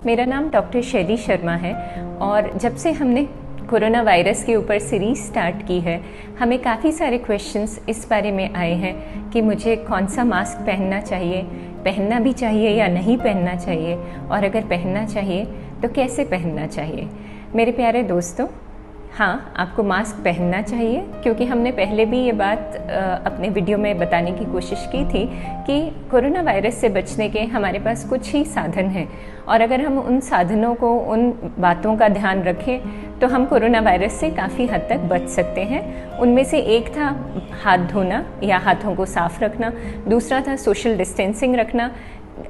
मेरा नाम डॉक्टर शैली शर्मा है और जब से हमने कोरोना वायरस के ऊपर सीरीज़ स्टार्ट की है, हमें काफ़ी सारे क्वेश्चंस इस बारे में आए हैं कि मुझे कौन सा मास्क पहनना चाहिए, पहनना भी चाहिए या नहीं पहनना चाहिए, और अगर पहनना चाहिए तो कैसे पहनना चाहिए। मेरे प्यारे दोस्तों, हाँ, आपको मास्क पहनना चाहिए, क्योंकि हमने पहले भी ये बात अपने वीडियो में बताने की कोशिश की थी कि कोरोना वायरस से बचने के हमारे पास कुछ ही साधन हैं, और अगर हम उन साधनों को, उन बातों का ध्यान रखें तो हम कोरोना वायरस से काफ़ी हद तक बच सकते हैं। उनमें से एक था हाथ धोना या हाथों को साफ रखना, दूसरा था सोशल डिस्टेंसिंग रखना।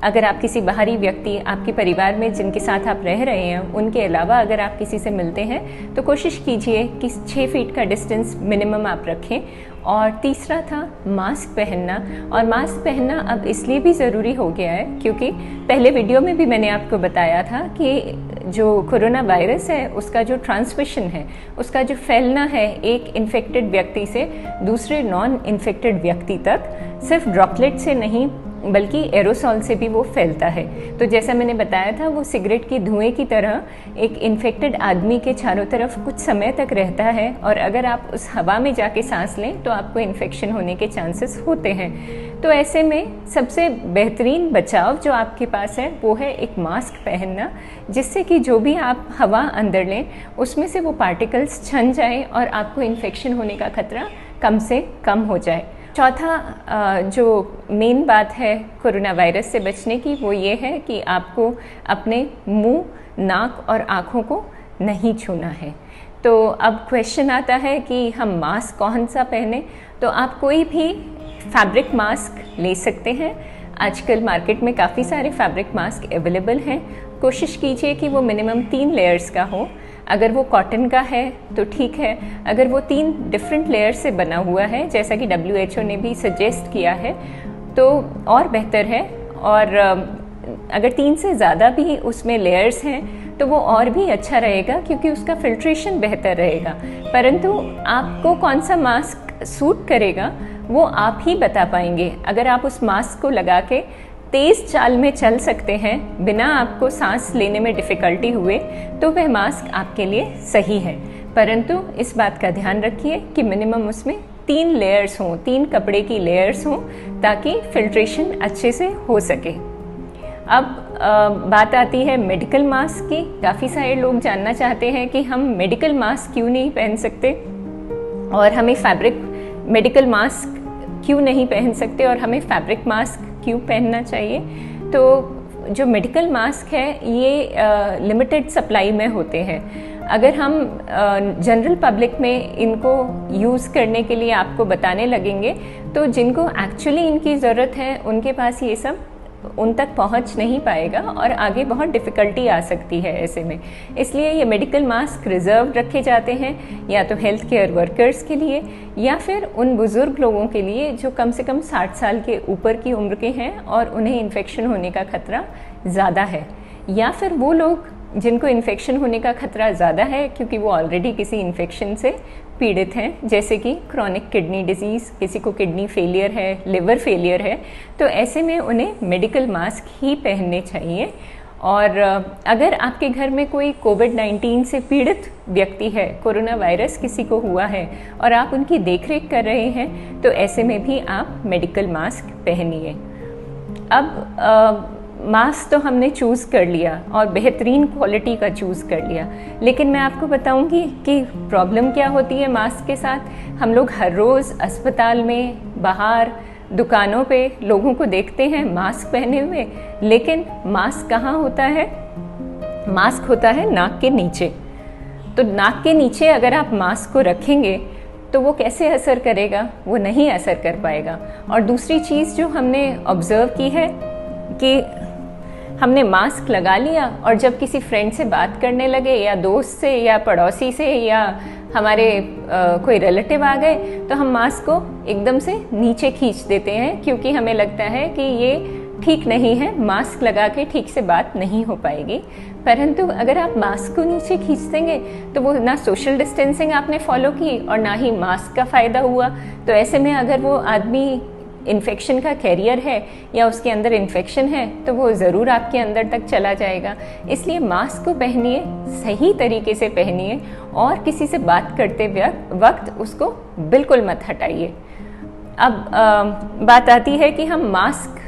अगर आप किसी बाहरी व्यक्ति, आपके परिवार में जिनके साथ आप रह रहे हैं, उनके अलावा अगर आप किसी से मिलते हैं तो कोशिश कीजिए कि 6 फीट का डिस्टेंस मिनिमम आप रखें। और तीसरा था मास्क पहनना, और मास्क पहनना अब इसलिए भी ज़रूरी हो गया है क्योंकि पहले वीडियो में भी मैंने आपको बताया था कि जो कोरोना वायरस है उसका जो ट्रांसमिशन है, उसका जो फैलना है एक इन्फेक्टेड व्यक्ति से दूसरे नॉन इन्फेक्टेड व्यक्ति तक, सिर्फ ड्रॉपलेट से नहीं बल्कि एरोसॉल से भी वो फैलता है। तो जैसा मैंने बताया था, वो सिगरेट की धुएं की तरह एक इन्फेक्टेड आदमी के चारों तरफ कुछ समय तक रहता है, और अगर आप उस हवा में जाके सांस लें तो आपको इन्फेक्शन होने के चांसेस होते हैं। तो ऐसे में सबसे बेहतरीन बचाव जो आपके पास है वो है एक मास्क पहनना, जिससे कि जो भी आप हवा अंदर लें उसमें से वो पार्टिकल्स छन जाएं और आपको इन्फेक्शन होने का खतरा कम से कम हो जाए। चौथा जो मेन बात है कोरोना वायरस से बचने की, वो ये है कि आपको अपने मुंह, नाक और आँखों को नहीं छूना है। तो अब क्वेश्चन आता है कि हम मास्क कौन सा पहने। तो आप कोई भी फैब्रिक मास्क ले सकते हैं। आजकल मार्केट में काफ़ी सारे फैब्रिक मास्क अवेलेबल हैं। कोशिश कीजिए कि वो मिनिमम 3 लेयर्स का हो। अगर वो कॉटन का है तो ठीक है, अगर वो 3 डिफरेंट लेयर से बना हुआ है जैसा कि WHO ने भी सजेस्ट किया है तो और बेहतर है, और अगर 3 से ज़्यादा भी उसमें लेयर्स हैं तो वो और भी अच्छा रहेगा क्योंकि उसका फिल्ट्रेशन बेहतर रहेगा। परंतु आपको कौन सा मास्क सूट करेगा वो आप ही बता पाएंगे। अगर आप उस मास्क को लगा के तेज़ चाल में चल सकते हैं बिना आपको सांस लेने में डिफ़िकल्टी हुए तो वह मास्क आपके लिए सही है। परंतु इस बात का ध्यान रखिए कि मिनिमम उसमें 3 लेयर्स हों, 3 कपड़े की लेयर्स हों, ताकि फिल्ट्रेशन अच्छे से हो सके। अब बात आती है मेडिकल मास्क की। काफ़ी सारे लोग जानना चाहते हैं कि हम मेडिकल मास्क क्यों नहीं पहन सकते और हमें फैब्रिक मेडिकल मास्क क्यों नहीं पहन सकते और हमें फैब्रिक मास्क क्यों पहनना चाहिए। तो जो मेडिकल मास्क है ये लिमिटेड सप्लाई में होते हैं। अगर हम जनरल पब्लिक में इनको यूज़ करने के लिए आपको बताने लगेंगे तो जिनको एक्चुअली इनकी ज़रूरत है उनके पास ये सब उन तक पहुंच नहीं पाएगा और आगे बहुत डिफ़िकल्टी आ सकती है ऐसे में। इसलिए ये मेडिकल मास्क रिजर्व रखे जाते हैं या तो हेल्थ केयर वर्कर्स के लिए या फिर उन बुज़ुर्ग लोगों के लिए जो कम से कम 60 साल के ऊपर की उम्र के हैं और उन्हें इन्फेक्शन होने का खतरा ज़्यादा है, या फिर वो लोग जिनको इन्फेक्शन होने का खतरा ज़्यादा है क्योंकि वो ऑलरेडी किसी इन्फेक्शन से पीड़ित हैं, जैसे कि क्रॉनिक किडनी डिजीज़, किसी को किडनी फेलियर है, लिवर फेलियर है, तो ऐसे में उन्हें मेडिकल मास्क ही पहनने चाहिए। और अगर आपके घर में कोई कोविड-19 से पीड़ित व्यक्ति है, कोरोना वायरस किसी को हुआ है और आप उनकी देखरेख कर रहे हैं तो ऐसे में भी आप मेडिकल मास्क पहनिए। अब मास्क तो हमने चूज़ कर लिया और बेहतरीन क्वालिटी का चूज़ कर लिया, लेकिन मैं आपको बताऊंगी कि प्रॉब्लम क्या होती है मास्क के साथ। हम लोग हर रोज़ अस्पताल में, बाहर, दुकानों पे लोगों को देखते हैं मास्क पहने हुए, लेकिन मास्क कहाँ होता है? मास्क होता है नाक के नीचे। तो नाक के नीचे अगर आप मास्क को रखेंगे तो वो कैसे असर करेगा? वो नहीं असर कर पाएगा। और दूसरी चीज़ जो हमने ऑब्ज़र्व की है कि हमने मास्क लगा लिया और जब किसी फ्रेंड से बात करने लगे या दोस्त से या पड़ोसी से या हमारे कोई रिलेटिव आ गए तो हम मास्क को एकदम से नीचे खींच देते हैं क्योंकि हमें लगता है कि ये ठीक नहीं है, मास्क लगा के ठीक से बात नहीं हो पाएगी। परंतु अगर आप मास्क को नीचे खींच देंगे तो वो ना सोशल डिस्टेंसिंग आपने फॉलो की और ना ही मास्क का फ़ायदा हुआ। तो ऐसे में अगर वो आदमी इन्फेक्शन का कैरियर है या उसके अंदर इन्फेक्शन है तो वो ज़रूर आपके अंदर तक चला जाएगा। इसलिए मास्क को पहनिए, सही तरीके से पहनिए और किसी से बात करते वक्त उसको बिल्कुल मत हटाइए। अब बात आती है कि हम मास्क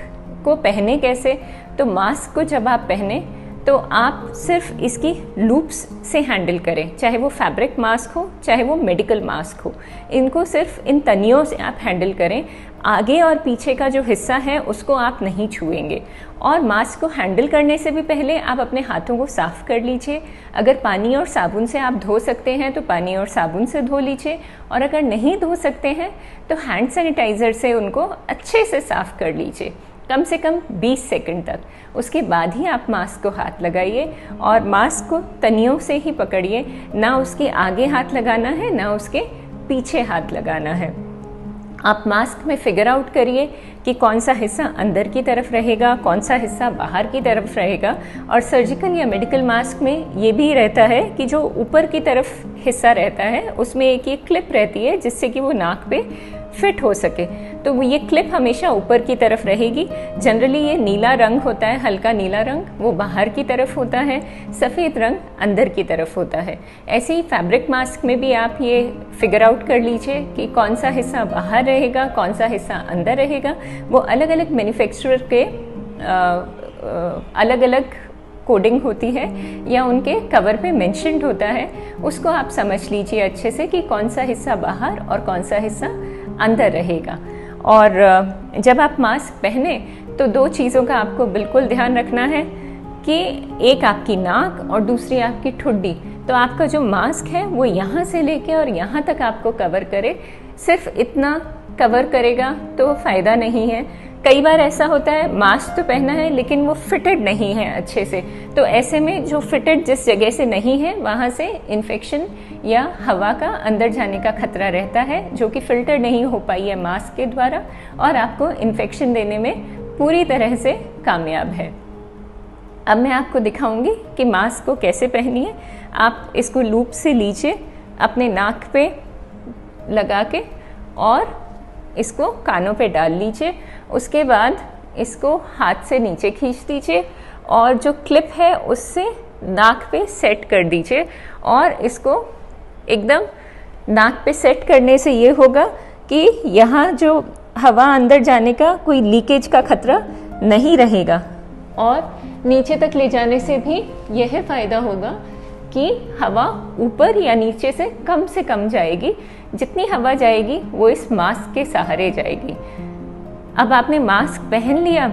को पहने कैसे। तो मास्क को जब आप पहने तो आप सिर्फ इसकी लूप्स से हैंडल करें, चाहे वो फैब्रिक मास्क हो चाहे वो मेडिकल मास्क हो, इनको सिर्फ इन तनियों से आप हैंडल करें। आगे और पीछे का जो हिस्सा है उसको आप नहीं छुएंगे। और मास्क को हैंडल करने से भी पहले आप अपने हाथों को साफ़ कर लीजिए। अगर पानी और साबुन से आप धो सकते हैं तो पानी और साबुन से धो लीजिए, और अगर नहीं धो सकते हैं तो हैंड सैनिटाइज़र से उनको अच्छे से साफ़ कर लीजिए, कम से कम 20 सेकंड तक। उसके बाद ही आप मास्क को हाथ लगाइए और मास्क को तनियों से ही पकड़िए, ना उसके आगे हाथ लगाना है ना उसके पीछे हाथ लगाना है। आप मास्क में फिगर आउट करिए कि कौन सा हिस्सा अंदर की तरफ रहेगा, कौन सा हिस्सा बाहर की तरफ रहेगा। और सर्जिकल या मेडिकल मास्क में ये भी रहता है कि जो ऊपर की तरफ हिस्सा रहता है उसमें एक ये क्लिप रहती है जिससे कि वो नाक पे फिट हो सके। तो ये क्लिप हमेशा ऊपर की तरफ रहेगी। जनरली ये नीला रंग होता है, हल्का नीला रंग, वो बाहर की तरफ होता है, सफ़ेद रंग अंदर की तरफ होता है। ऐसे ही फैब्रिक मास्क में भी आप ये फिगर आउट कर लीजिए कि कौन सा हिस्सा बाहर रहेगा, कौन सा हिस्सा अंदर रहेगा। वो अलग अलग मैन्युफैक्चरर के अलग अलग कोडिंग होती है या उनके कवर पे मेंशन्ड होता है, उसको आप समझ लीजिए अच्छे से कि कौन सा हिस्सा बाहर और कौन सा हिस्सा अंदर रहेगा। और जब आप मास्क पहने तो 2 चीज़ों का आपको बिल्कुल ध्यान रखना है कि एक आपकी नाक और दूसरी आपकी ठुड्डी। तो आपका जो मास्क है वो यहाँ से लेके और यहाँ तक आपको कवर करे। सिर्फ इतना कवर करेगा तो फ़ायदा नहीं है। कई बार ऐसा होता है मास्क तो पहना है लेकिन वो फिटेड नहीं है अच्छे से, तो ऐसे में जो फिटेड जिस जगह से नहीं है वहाँ से इन्फेक्शन या हवा का अंदर जाने का खतरा रहता है, जो कि फिल्टर नहीं हो पाई है मास्क के द्वारा और आपको इन्फेक्शन देने में पूरी तरह से कामयाब है। अब मैं आपको दिखाऊंगी कि मास्क को कैसे पहनिए। आप इसको लूप से लीजिए अपने नाक पे लगा के और इसको कानों पे डाल लीजिए। उसके बाद इसको हाथ से नीचे खींच दीजिए और जो क्लिप है उससे नाक पे सेट कर दीजिए। और इसको एकदम नाक पे सेट करने से ये होगा कि यहाँ जो हवा अंदर जाने का कोई लीकेज का खतरा नहीं रहेगा। और नीचे तक ले जाने से भी यह फ़ायदा होगा कि हवा ऊपर या नीचे से कम जाएगी। जितनी हवा जाएगी वो इस मास्क के सहारे जाएगी। अब आपने मास्क पहन लिया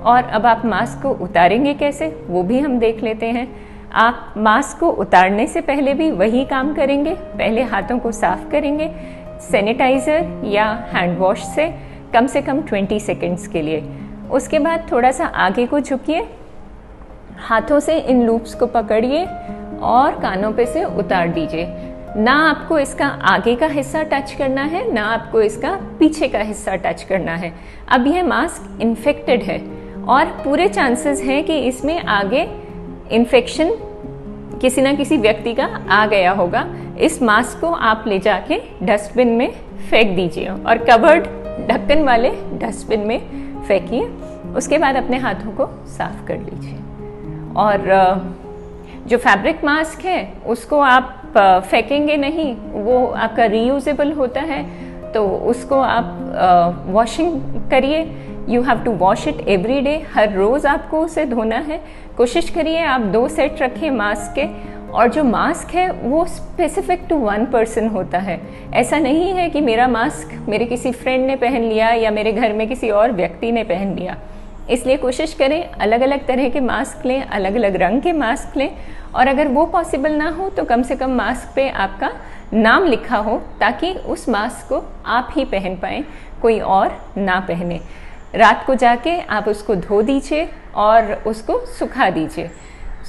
और अब आप मास्क को उतारेंगे कैसे वो भी हम देख लेते हैं। आप मास्क को उतारने से पहले भी वही काम करेंगे। पहले हाथों को साफ करेंगे सैनिटाइज़र या हैंड वॉश से कम 20 सेकंड्स के लिए। उसके बाद थोड़ा सा आगे को झुकिए, हाथों से इन लूप्स को पकड़िए और कानों पे से उतार दीजिए। ना आपको इसका आगे का हिस्सा टच करना है ना आपको इसका पीछे का हिस्सा टच करना है। अब यह मास्क इन्फेक्टेड है और पूरे चांसेस हैं कि इसमें आगे इन्फेक्शन किसी ना किसी व्यक्ति का आ गया होगा। इस मास्क को आप ले जाके डस्टबिन में फेंक दीजिए और कवर्ड ढक्कन वाले डस्टबिन में फेंकिए। उसके बाद अपने हाथों को साफ कर लीजिए। और जो फैब्रिक मास्क है उसको आप फेंकेंगे नहीं, वो आपका रीयूजेबल होता है, तो उसको आप वॉशिंग करिए। You have to wash it every day, हर रोज़ आपको उसे धोना है। कोशिश करिए आप 2 सेट रखें मास्क के। और जो मास्क है वो स्पेसिफिक टू 1 पर्सन होता है। ऐसा नहीं है कि मेरा मास्क मेरे किसी फ्रेंड ने पहन लिया या मेरे घर में किसी और व्यक्ति ने पहन लिया। इसलिए कोशिश करें अलग अलग तरह के मास्क लें, अलग अलग रंग के मास्क लें। और अगर वो पॉसिबल ना हो तो कम से कम मास्क पे आपका नाम लिखा हो, ताकि उस मास्क को आप ही पहन पाएँ, कोई और ना पहने। रात को जाके आप उसको धो दीजिए और उसको सुखा दीजिए।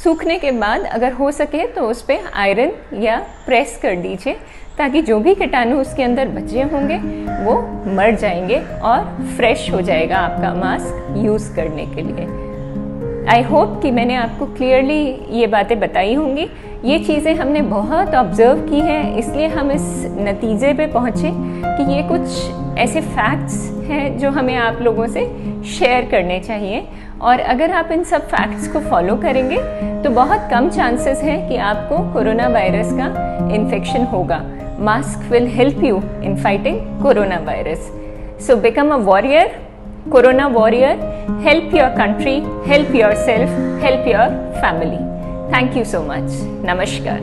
सूखने के बाद अगर हो सके तो उस पर आयरन या प्रेस कर दीजिए, ताकि जो भी कीटाणु उसके अंदर बचे होंगे वो मर जाएंगे और फ्रेश हो जाएगा आपका मास्क यूज़ करने के लिए। आई होप कि मैंने आपको क्लियरली ये बातें बताई होंगी। ये चीज़ें हमने बहुत ऑब्जर्व की हैं, इसलिए हम इस नतीजे पे पहुँचे कि ये कुछ ऐसे फैक्ट्स हैं जो हमें आप लोगों से शेयर करने चाहिए। और अगर आप इन सब फैक्ट्स को फॉलो करेंगे तो बहुत कम चांसेस हैं कि आपको कोरोना वायरस का इन्फेक्शन होगा। Mask will help you in fighting corona virus. So become a warrior, corona warrior, help your country, help yourself, help your family. Thank you so much. Namaskar.